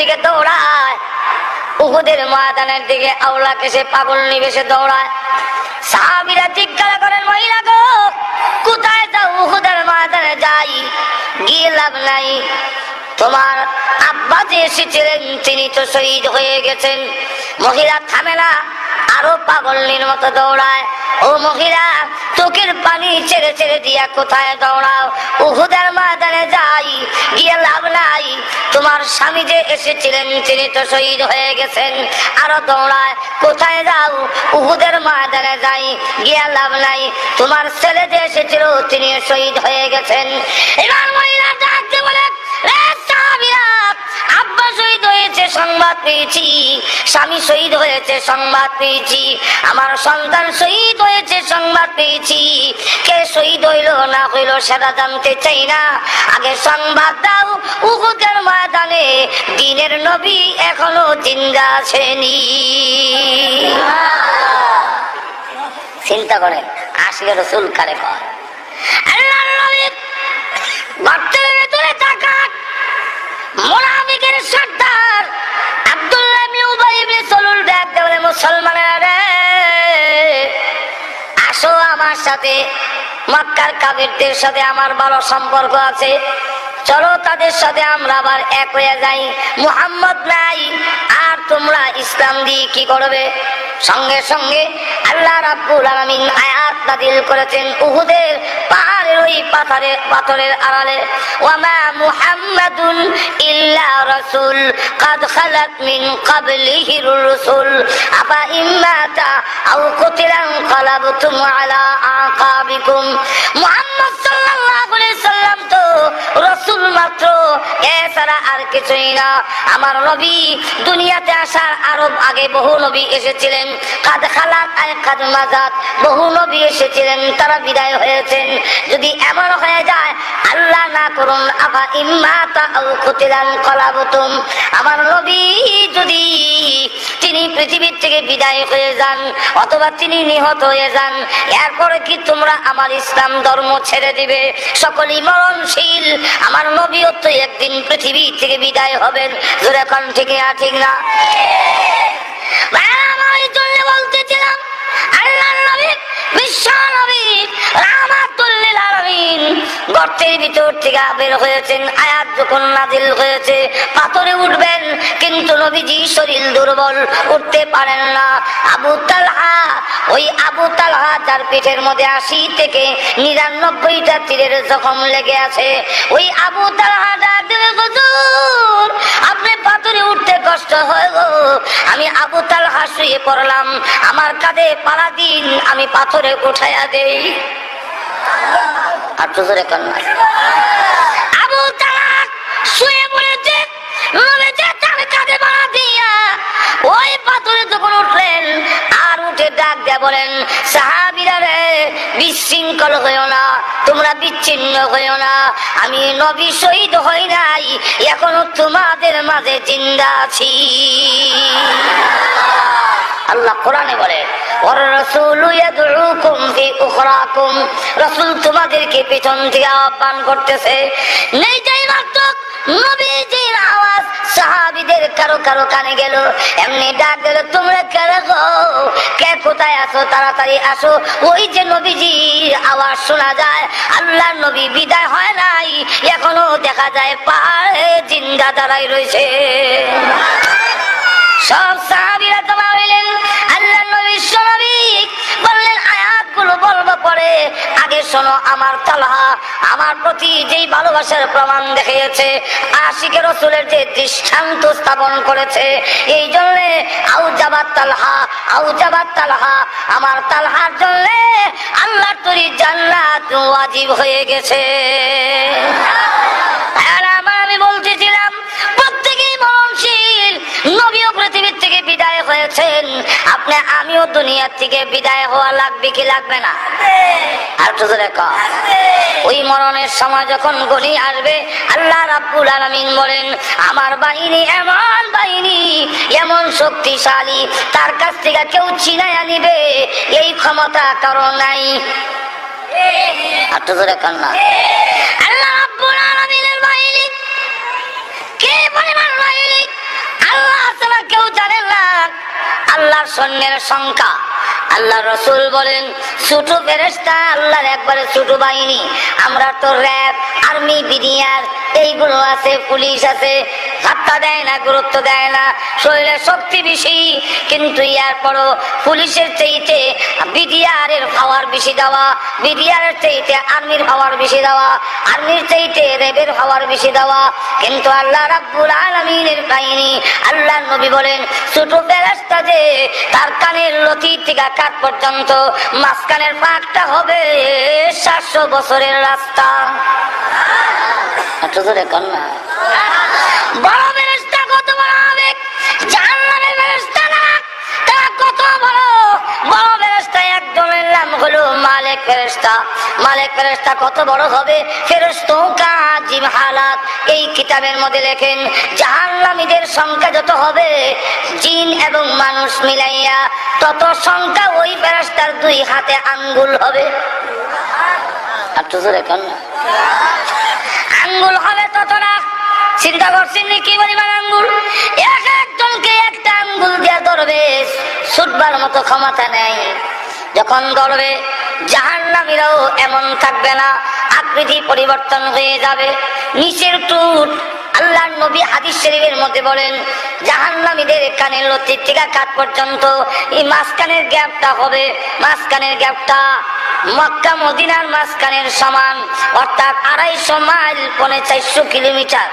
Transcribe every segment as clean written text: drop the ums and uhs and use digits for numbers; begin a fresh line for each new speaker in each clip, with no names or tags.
দিকে দৌড়ায়, উহুদের ময়দানের দিকে আওলাকে সে পাগল নিবেশে দৌড়ায়। সাহাবীরা জিজ্ঞাসা করেন, মহিলা গো কোথায় যাও? উহুদের ময়দানে যাই, গিয়ে লাভ নাই, তোমার আব্বা যে এসেছিলেন তিনি তো শহীদ হয়ে গেছেন। মহিলা থামে না, আরো পাগলের মতো দৌড়ায়। ও মহিলা, চোখের পানি ছেড়ে ছেড়ে দিয়া কোথায় দৌড়াও? উহুদের ময়দানে যাই, গিয়ে লাভ নাই, তোমার স্বামী যে এসেছিলেন তিনি তো শহীদ হয়ে গেছেন। আরো দৌড়ায়, কোথায় যাও? উহুদের ময়দানে যাই, গিয়ে লাভ নাই, তোমার ছেলে যে এসেছিল তিনি শহীদ হয়ে গেছেন। এবার মহিলা ডাকতে বলে, আব্বা শহীদ হয়েছে সংবাদ পেয়েছি, স্বামী শহীদ হয়েছে সংবাদ পেয়েছি, আমার সন্তান শহীদ হয়েছে সংবাদ পেয়েছি, কে শহীদ হইল না হইল সেটা জানতে চাই না, আগে সংবাদ দাও উহুদের ময়দানে দ্বীনের নবী এখনো জিন্দা আছেনি। চিন্তা করেন, আসলে রাসূল কারে কয়? আল্লাহর নবী গর্তের ভেতরে তাকান, মুনাফিকের সর্দার আব্দুল্লাহ ইবনে উবাই ইবনে সালুল ডাকতে বলে, মুসলমানেরা রে আসো আমার সাথে, মক্কার কাফিরদের সাথে আমার ভালো সম্পর্ক আছে, চলো তাদের সাথে আমরা আবার এক হয়ে যাই। মুহাম্মদ নাই আর তোমরা ইসলাম দিয়ে কি করবে? সঙ্গে সঙ্গে আল্লাহ রাব্বুল আলামিন আয়াত নাযিল করেছেন উহুদের পাহাড়ের ওই পাথরের আড়ালে, ওয়ামা মুহাম্মাদুন ইল্লা রাসূল কাদ খালাত মিন ক্বাবলিহির রাসূল আফা ইম্মাতা আও কুতিলা ক্বালাবতুম আলা আকাবিকুম। মুহাম্মদ সাল্লাল্লাহু আলাইহি সাল্লাম তো রাসূল মাত্র, এছাড়া আর কিছুই না। আমার নবী দুনিয়াতে আসার আরো আগে বহু নবী এসেছিলেন, কাদ খালাত আয় কাদ মাজাত, বহু নবী এসেছিলেন, তারা বিদায় হয়েছেন। যদি এমন হয়ে যায়, আল্লাহ না করুন, আফা ইম্মাতা আও কুতিলান ক্বালাবতুম, আমার নবী যদি তিনি পৃথিবীর থেকে বিদায় হয়ে যান অথবা তিনি নিহত হয়ে যান, এরপরে কি তোমরা আমার ইসলাম ধর্ম ছেড়ে দিবে? সকলেই মরণশীল, আমার নবীও তো একদিন পৃথিবী থেকে বিদায় হবেন। জোরে কোন ঠিক না? ঠিক না? আমি জন্য বলতেছিলাম, আল্লাহর নবী বিশ্ব নবী রাহমাতুল লিল আলামিন গর্তের ভিতর থেকে বের হয়েছেন। আয়াত যখন নাযিল হয়েছে পাথরে উঠবেন, কিন্তু নবীজি শরীর দুর্বল, উঠতে পারেন না। আবু তালহা, ওই আবু তালহা তার পিঠের মধ্যে 80 থেকে 99টা তীরের জখম লেগে আছে। ওই আবু তালহা ডাক দেবে, হুজুর আপনি পাথরে উঠতে কষ্ট হয় গো, আমি আবু তালহা শুয়ে পড়লাম, আমার কাঁধে পালা দিন, আমি পাথরে উঠাইয়া দেই। আর তো জোরে কান্না। আবু তালহা শুয়ে পড়েছে, নবীজি তার কাঁধে পালা দিয়া ওই পাথরে যখন উঠলেন, আর উঠে ডাক দিয়ে বলেন, সাহাবীরা রে বিশৃঙ্খল হইও না, তোমরা বিচ্ছিন্ন হইও না, আমি নবী শহীদ হই নাই, এখনো তোমাদের মাঝে জিন্দা আছি। আল্লাহ কোরআনে বলে, ওর রাসূলু ইয়াদউকুম ফি উখরাকুম, রাসূল তোমাদেরকে পেছন থেকে আহ্বান করতেছে। নেই যাই মাত্র নবীজির আওয়াজ সাহাবীদের কারো কারো কানে গেল, এমনি ডাক দিল, তোমরা কারা গো, কে কোথায় আছো, তাড়াতাড়ি আসো। ওই যে নবীজির আওয়াজ শোনা যায়, আল্লাহর নবী বিদায় হয় নাই, এখনো দেখা যায় পাহাড়ে জিন্দা দাঁড়াই রয়েছে। সব সাহাবীরা জমা হইলেন, আল্লাহর নবী শোনাবি বললেন, আয়াতগুলো বলবো পরে, আগে শোনো, আমার তালহা আমার প্রতি যেই ভালোবাসার প্রমাণ দেখিয়েছে, আশিকে রাসূলের যে দৃষ্টান্ত স্থাপন করেছে, এই জন্যে আউজাবাত তালহা, আউজাবাত তালহা, আমার তালহার জন্যে আল্লাহর তৈরি জান্নাত ওয়াজিব হয়ে গেছে। আর আমি বলতেছিলাম, প্রত্যেকেই মরণশীল, নবীও পৃথিবীর থেকে বিদায় হয়েছেন, আপনি আমিও দুনিয়ার থেকে বিদায় হওয়া লাগবে কি লাগবে না? আর তো ওই মরণের সময় যখন গনি আসবে, আল্লাহ রাব্বুল আলামিন বলেন, আমার বাহিনী এমন বাহিনী, এমন শক্তিশালী, তার কাছ থেকে কেউ ছিনাইয়া নিবে এই ক্ষমতা কারো নাই। আর তো কান্না। আল্লাহ রাব্বুল আলামিনের বাহিনী কে পরিমাণ বাহিনী, কেউ জানেন না আল্লাহর সৈন্যের সংখ্যা। আল্লাহ রসুল বলেন ছোট ফেরেশতা আল্লাহর একবারে ছোট বাহিনী। আমরা তো র্যাব, আর্মি, বিডিআর এইগুলো আছে, পুলিশ আছে, হাত্তা দেয় না, গুরুত্ব দেয় না, শরীরে শক্তি বেশি, কিন্তু এরপরও পুলিশের চাইতে বিডিআর এর পাওয়ার বেশি দেওয়া, বিডিআর এর চাইতে আর্মির পাওয়ার বেশি দেওয়া, আর্মির চাইতে র্যাবের পাওয়ার বেশি দেওয়া। কিন্তু আল্লাহ রাব্বুল আলামিনের বাহিনী, আল্লাহর নবী বলেন ছোট ফেরেশতা যে তার কানের লতি থেকে কাঠ পর্যন্ত মাঝখানের পাকটা হবে 700 বছরের রাস্তা। বড় ফেরেশতা কত বড় হবে, জাহান্নামের ফেরেশতা না, তারা কত বড়। বড় ফেরেশতা একজনের নাম হলো মালিক ফেরেশতা। মালিক ফেরেশতা কত বড় হবে, ফেরেশতাও কাজিম হালাত। এই কিতাবের মধ্যে লেখেন জাহান্নামীদের সংখ্যা যত হবে জিন এবং মানুষ মিলাইয়া তত সংখ্যা ওই ফেরেশতার 2 হাতে আঙ্গুল হবে। আঙ্গুল হবে তত না, চিন্তা করছেন কি পরিমাণ আঙ্গুল। এক একজনকে একটা আঙ্গুল দিয়ে ধরবে, ছুটবার মতো ক্ষমতা নেই। যখন ধরবে জাহান্নামীরাও এমন থাকবে না, আকৃতি পরিবর্তন হয়ে যাবে, নিচের টুট। আল্লাহর নবী হাদিস শরীফের মধ্যে বলেন জাহান্নামীদের কানের লতি থেকে কাঠ পর্যন্ত এই মাঝখানের গ্যাপটা হবে, মাঝখানের গ্যাপটা মক্কা মদিনার মাঝখানের সমান, অর্থাৎ 250 মাইল, 450 কিলোমিটার।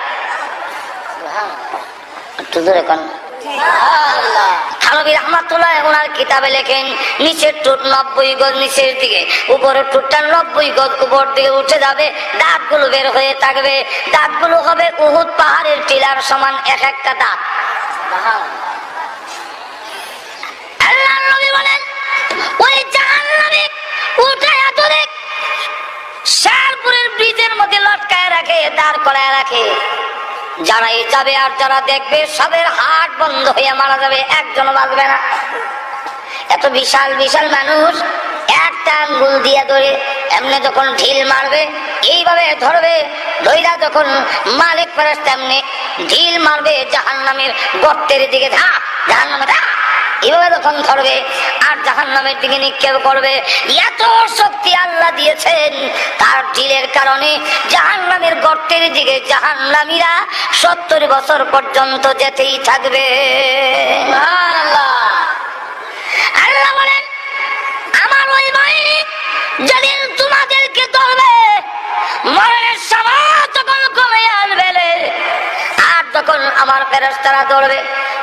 থানবী রাহমাতুল্লাহ ওনার কিতাবে লেখেন নিচের টুট 90 গজ নিচের দিকে, উপরের টুটটা 90 গজ উপর দিকে উঠে যাবে, দাঁতগুলো বের হয়ে থাকবে, দাঁতগুলো হবে উহুদ পাহাড়ের টিলার সমান এক একটা দাঁত। আল্লাহর নবী বলেন ওই জাহান্নামী উঠায়া ধরে শেরপুরের ব্রিজের মধ্যে লটকায় রাখে, দাঁড় করায় রাখে। যারাই যাবে আর যারা দেখবে সবের হাট বন্ধ হয়ে মারা যাবে, একজনও বাঁচবে না। এত বিশাল বিশাল মানুষ একটা আঙ্গুল দিয়ে ধরে এমনি যখন ঢিল মারবে এইভাবে ধরবে, ধইরা যখন মালিক ফেরেশতা এমনি ঢিল মারবে জাহান্নামের গর্তের দিকে, জাহান্নামে এইভাবে যখন ধরবে আর জাহান্নামের দিকে নিক্ষেপ করবে, এত শক্তি আল্লাহ দিয়েছেন তার ঢিলের কারণে জাহান্নামের গর্তের দিকে জাহান্নামীরা 70 বছর পর্যন্ত যেতেই থাকবে। আল্লাহ বলেন আমার ওই বাহিনী যেদিন তোমাদেরকে ধরবে, মরণের সময় যখন কমে আসবে আর যখন আমার ফেরেশতারা ধরবে,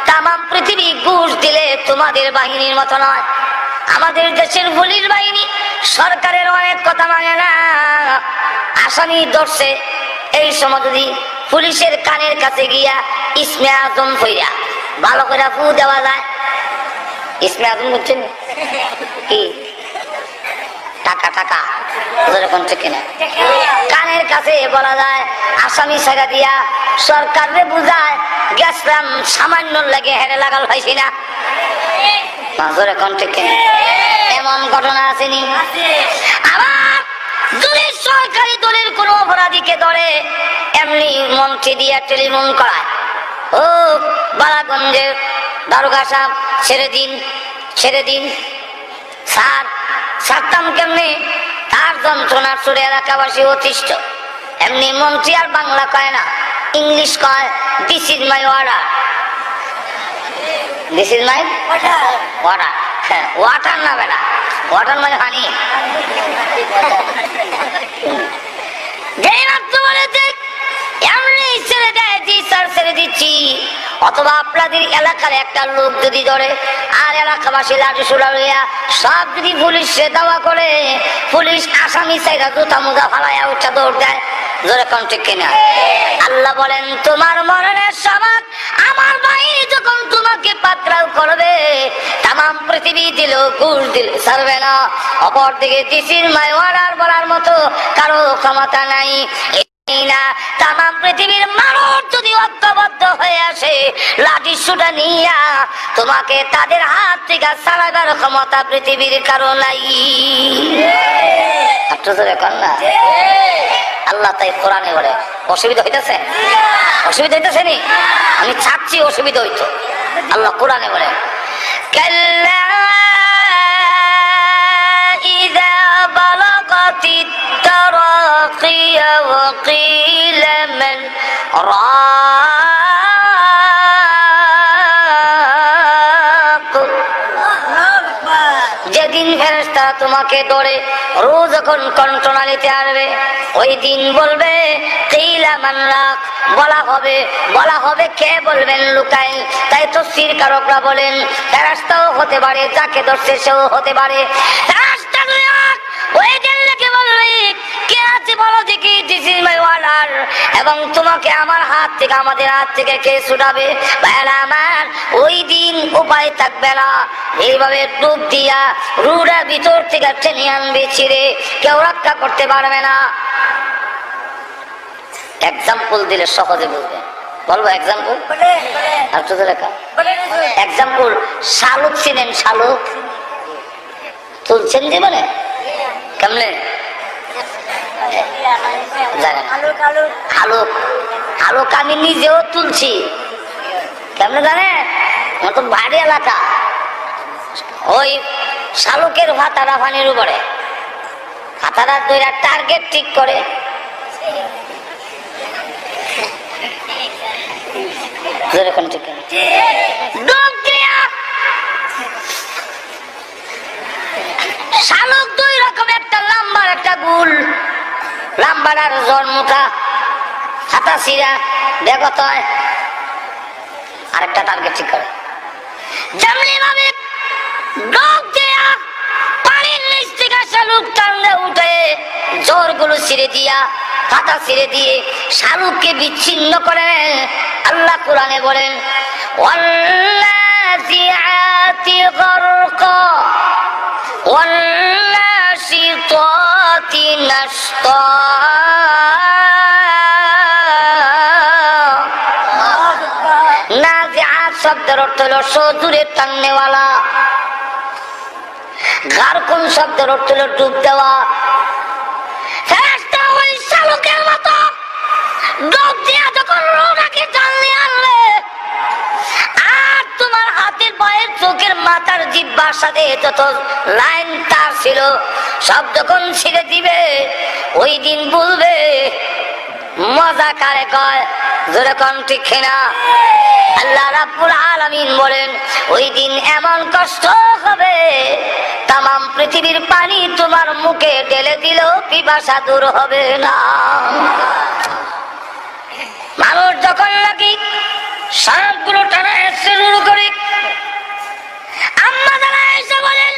তাম পৃথিবী ঘুষ দিলে তোমাদের বাহিনীর মতো নয়। আমাদের দেশের পুলিশ বাহিনী সরকারের অনেক কথা মানে না। আসামি ধরছে, এই সময় যদি পুলিশের কানের কাছে গিয়া ইসমে আজম ফইরা ভালো করে ফু দেওয়া যায়, ইসমে আজম বুঝছেন কি, টাকা টাকা কিনা, কানের কাছে বলা যায় আসামি ছেড়ে দিয়া সরকারে বুঝায় গেছিলাম সামান্য লাগে হেরে লাগাল পাইছি না। এমন ঘটনা আসেনি। আবার যদি সরকারি দলের কোন অপরাধীকে ধরে এমনি মন্ত্রী দিয়া টেলিফোন করায়, ও বালাগঞ্জের দারোগা সাহেব ছেড়ে দিন, ছেড়ে দিন। স্যার ছাড়তাম কেমনি, তার যন্ত্রণা সুরে এলাকাবাসী অতিষ্ঠ। এমনি মন্ত্রী আর বাংলা কয় না, ইংলিশ কয় this is my order, this is my order. Water না বেটা, ওয়াটার মানে পানি। যেই মাত্র বলেছে এমনি ছেড়ে দেয়, জি স্যার ছেড়ে দিচ্ছি। অথবা আপনাদের এলাকার একটা লোক যদি ধরে আর এলাকাবাসী লাঠি সুরা লইয়া সব যদি পুলিশে দাওয়া করে, পুলিশ আসামি চাইরা জুতা মুজা ফালাইয়া উঠা দৌড় দেয়। জোরে কোন ঠিক কিনা? আল্লাহ বলেন তোমার মরণের সময় আমার বাহিনী যখন তোমাকে পাকড়াও করবে, তাম পৃথিবী দিল ঘুষ দিল ছাড়বে না। অপর দিকে দিস ইজ মাই অর্ডার বলার মতো কারো ক্ষমতা নাই না। তাম পৃথিবীর মানুষ যদি ঐক্যবদ্ধ হয়ে আসে লাঠি সুটা নিয়া, তোমাকে তাদের হাত থেকে ছাড়াবার ক্ষমতা পৃথিবীর কারো নাই। আল্লাহ তাই কোরআনে বলে অসুবিধা হইতেছে, অসুবিধা হইতেছে নি, আমি চাচ্ছি অসুবিধা হইতো, আল্লাহ কোরআনে বলে কাল্লা ইযা বালাগাতিত তারাকিয়া ওয়া কিলা মান রাক। যেদিন ফেরেশতা তোমাকে ধরে রোজ যখন কণ্ঠনালীতে আসবে ওই দিন বলবে কিলা মান রাক, বলা হবে কে বলবেন লুকাই। তাই তফসীর কারকরা বলেন ফেরেশতাও হতে পারে, যাকে ধরছে সেও হতে পারে। ফেরেশতা ওই দিন লেগে বলবে কে আছে বলো দেখি, দিস ইজ মাই অর্ডার, এবং তোমাকে আমার হাত থেকে আমাদের হাত থেকে কে ছুটাবে। ভাইরা আমার ওই দিন উপায় থাকবে না, এইভাবে ডুব দিয়া রুড়া ভিতর থেকে টেনে আনবে ছিঁড়ে, কেউ রক্ষা করতে পারবে না। এক্সাম্পল দিলে সহজে বুঝবে, বলবো এক্সাম্পল আর তো লেখা এক্সাম্পল। শালুক চিনেন? শালুক তুলছেন জীবনে কেমনে জানেন? হালুক আমি নিজেও তুলছি, কেমনে জানে? তো ভারী এলাকা, ওই শালুকের ভাতারা পানির উপরে, ভাতারা দুইটা টার্গেট ঠিক করে শালুক দুই রকম, একটা লাম্বার একটা গুল। লাম্বার আর জন্মটা হাতা সিরা বেগত হয়, আরেকটা টার্গেট ঠিক করে। যেমনি ভাবে ডোক দেয়া পানির নিচ থেকে শালুক টানলে উঠে জোর গুলো ছিঁড়ে দিয়া হাতা ছিঁড়ে দিয়ে শালুককে বিচ্ছিন্ন করে। আল্লাহ কোরআনে বলেন ওয়াল্লাযিআতি গারকা ওয়ান্নাশিতাতি নাশতা। নাজিআত শব্দের অর্থ হলো সজুরে টাননেওয়ালা, গারকুন শব্দের অর্থ হলো ডুব দেওয়া। ফেরেশতা ওই শালুকের মতো ডুব দিয়া যখন রোনাকে টানলে আনলে, আর তোমার হাতের পায়ের চোখের মাথার জিহ্বার সাথে যত লাইন তার ছিল সব যখন ছিঁড়ে দিবে, ওই দিন বলবে মজা কারে কয়, জোরে কোন ঠিক কিনা? আল্লাহ রাব্বুল আলামিন বলেন ওই দিন এমন কষ্ট হবে তামাম পৃথিবীর পানি তোমার মুখে ঢেলে দিলেও পিপাসা দূর হবে না। মানুষ যখন নাকি সবগুলো টানা শুরু করে, আম্মা যারা এসে বলেন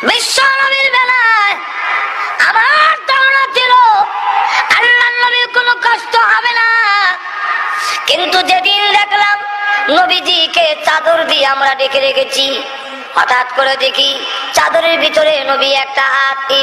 বিশ্ব নবীর বেলায় আমার ধারণা ছিল আল্লাহর নবীর কোনো কষ্ট হবে না, কিন্তু যেদিন দেখলাম নবীজিকে চাদর দিয়ে আমরা ডেকে রেখেছি, হঠাৎ করে দেখি চাদরের ভিতরে নবী একটা হাত এইভাবে